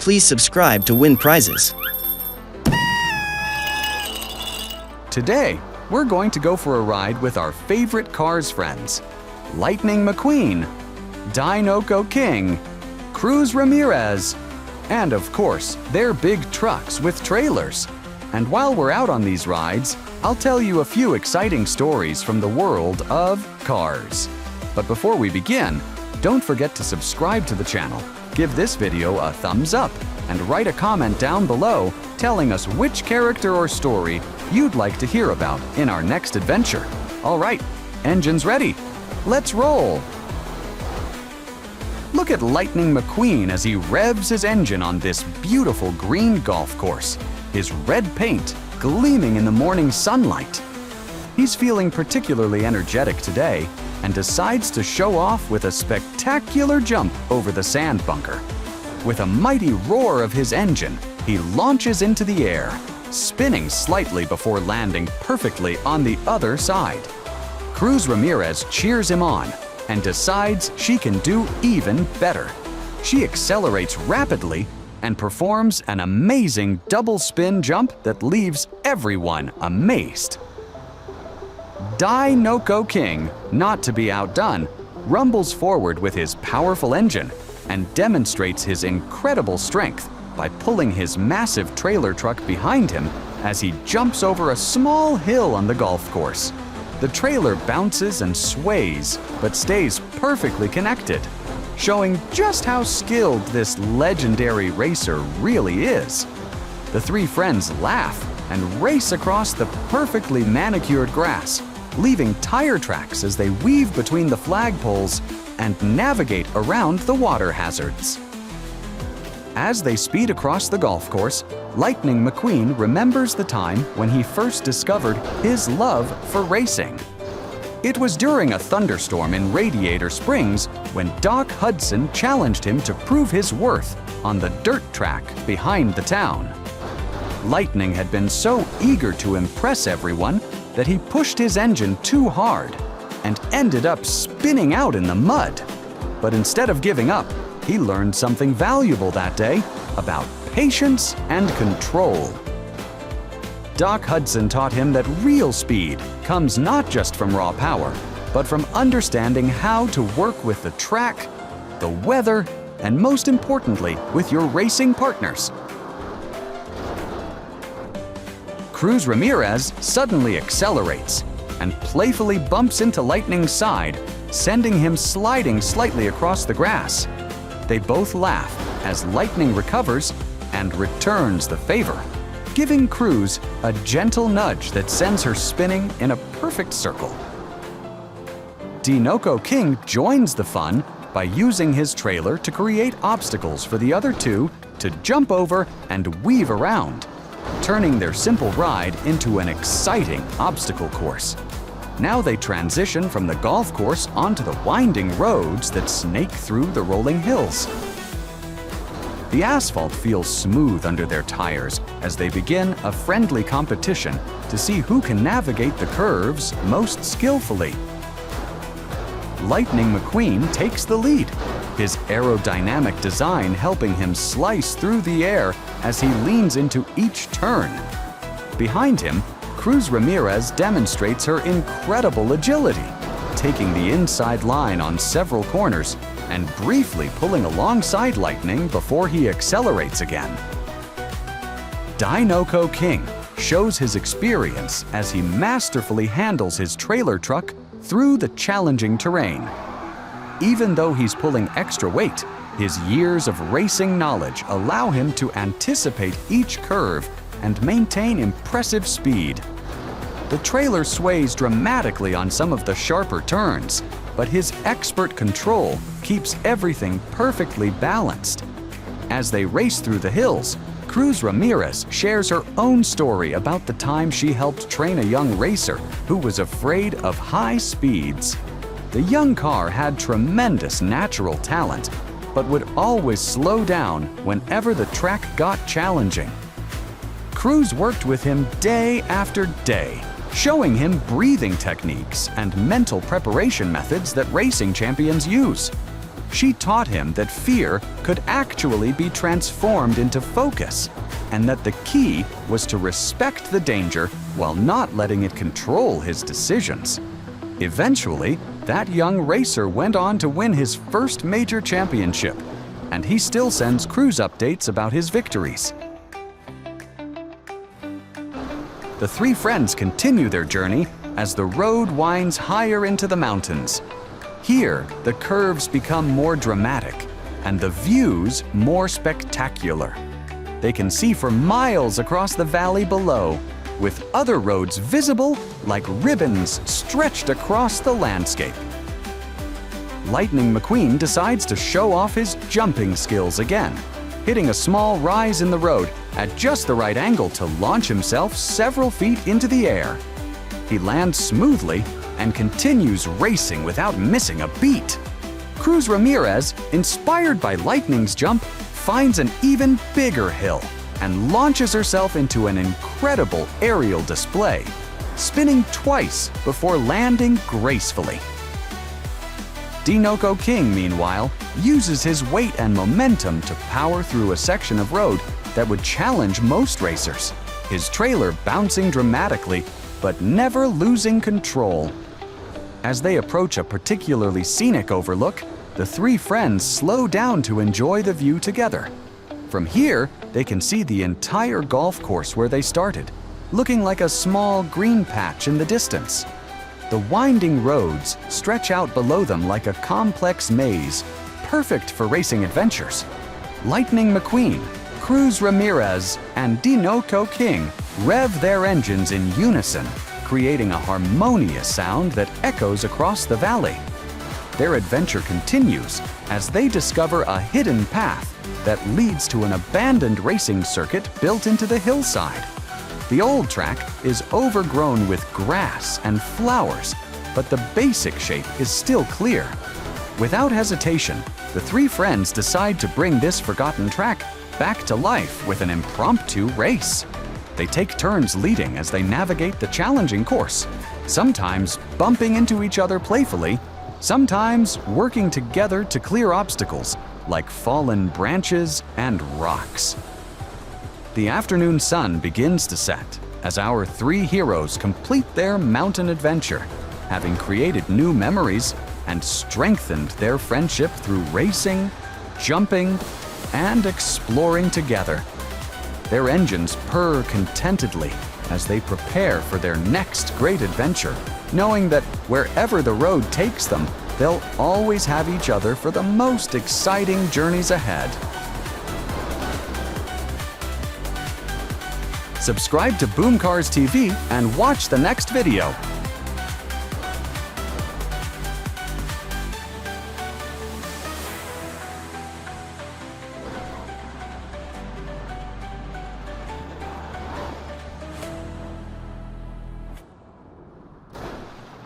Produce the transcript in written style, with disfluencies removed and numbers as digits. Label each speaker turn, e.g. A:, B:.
A: Please subscribe to win prizes.
B: Today, we're going to go for a ride with our favorite Cars friends, Lightning McQueen, Dinoco King, Cruz Ramirez, and of course, their big trucks with trailers. And while we're out on these rides, I'll tell you a few exciting stories from the world of cars. But before we begin, don't forget to subscribe to the channel, give this video a thumbs up, and write a comment down below telling us which character or story you'd like to hear about in our next adventure. All right, engines ready. Let's roll. Look at Lightning McQueen as he revs his engine on this beautiful green golf course, his red paint gleaming in the morning sunlight. He's feeling particularly energetic today and decides to show off with a spectacular jump over the sand bunker. With a mighty roar of his engine, he launches into the air, spinning slightly before landing perfectly on the other side. Cruz Ramirez cheers him on and decides she can do even better. She accelerates rapidly and performs an amazing double spin jump that leaves everyone amazed. Dinoco King, not to be outdone, rumbles forward with his powerful engine and demonstrates his incredible strength by pulling his massive trailer truck behind him as he jumps over a small hill on the golf course. The trailer bounces and sways, but stays perfectly connected, showing just how skilled this legendary racer really is. The three friends laugh and race across the perfectly manicured grass, leaving tire tracks as they weave between the flagpoles and navigate around the water hazards. As they speed across the golf course, Lightning McQueen remembers the time when he first discovered his love for racing. It was during a thunderstorm in Radiator Springs when Doc Hudson challenged him to prove his worth on the dirt track behind the town. Lightning had been so eager to impress everyone that he pushed his engine too hard and ended up spinning out in the mud. But instead of giving up, he learned something valuable that day about patience and control. Doc Hudson taught him that real speed comes not just from raw power, but from understanding how to work with the track, the weather, and most importantly, with your racing partners. Cruz Ramirez suddenly accelerates and playfully bumps into Lightning's side, sending him sliding slightly across the grass. They both laugh as Lightning recovers and returns the favor, giving Cruz a gentle nudge that sends her spinning in a perfect circle. Dinoco King joins the fun by using his trailer to create obstacles for the other two to jump over and weave around, turning their simple ride into an exciting obstacle course. Now they transition from the golf course onto the winding roads that snake through the rolling hills. The asphalt feels smooth under their tires as they begin a friendly competition to see who can navigate the curves most skillfully. Lightning McQueen takes the lead, his aerodynamic design helping him slice through the air as he leans into each turn. Behind him, Cruz Ramirez demonstrates her incredible agility, taking the inside line on several corners and briefly pulling alongside Lightning before he accelerates again. Dinoco King shows his experience as he masterfully handles his trailer truck through the challenging terrain. Even though he's pulling extra weight, his years of racing knowledge allow him to anticipate each curve and maintain impressive speed. The trailer sways dramatically on some of the sharper turns, but his expert control keeps everything perfectly balanced. As they race through the hills, Cruz Ramirez shares her own story about the time she helped train a young racer who was afraid of high speeds. The young car had tremendous natural talent, but would always slow down whenever the track got challenging. Cruz worked with him day after day, showing him breathing techniques and mental preparation methods that racing champions use. She taught him that fear could actually be transformed into focus, and that the key was to respect the danger while not letting it control his decisions. Eventually, that young racer went on to win his first major championship, and he still sends Cruz updates about his victories. The three friends continue their journey as the road winds higher into the mountains. Here, the curves become more dramatic and the views more spectacular. They can see for miles across the valley below, with other roads visible like ribbons stretched across the landscape. Lightning McQueen decides to show off his jumping skills again, hitting a small rise in the road at just the right angle to launch himself several feet into the air. He lands smoothly and continues racing without missing a beat. Cruz Ramirez, inspired by Lightning's jump, finds an even bigger hill and launches herself into an incredible aerial display, spinning twice before landing gracefully. Dinoco King, meanwhile, uses his weight and momentum to power through a section of road that would challenge most racers, his trailer bouncing dramatically but never losing control. As they approach a particularly scenic overlook, the three friends slow down to enjoy the view together. From here, they can see the entire golf course where they started, looking like a small green patch in the distance. The winding roads stretch out below them like a complex maze, perfect for racing adventures. Lightning McQueen, Cruz Ramirez, and Dinoco King rev their engines in unison, creating a harmonious sound that echoes across the valley. Their adventure continues as they discover a hidden path that leads to an abandoned racing circuit built into the hillside. The old track is overgrown with grass and flowers, but the basic shape is still clear. Without hesitation, the three friends decide to bring this forgotten track back to life with an impromptu race. They take turns leading as they navigate the challenging course, sometimes bumping into each other playfully, sometimes working together to clear obstacles like fallen branches and rocks. The afternoon sun begins to set as our three heroes complete their mountain adventure, having created new memories and strengthened their friendship through racing, jumping, and exploring together. Their engines purr contentedly as they prepare for their next great adventure, knowing that wherever the road takes them, they'll always have each other for the most exciting journeys ahead. Subscribe to Boom Cars TV and watch the next video.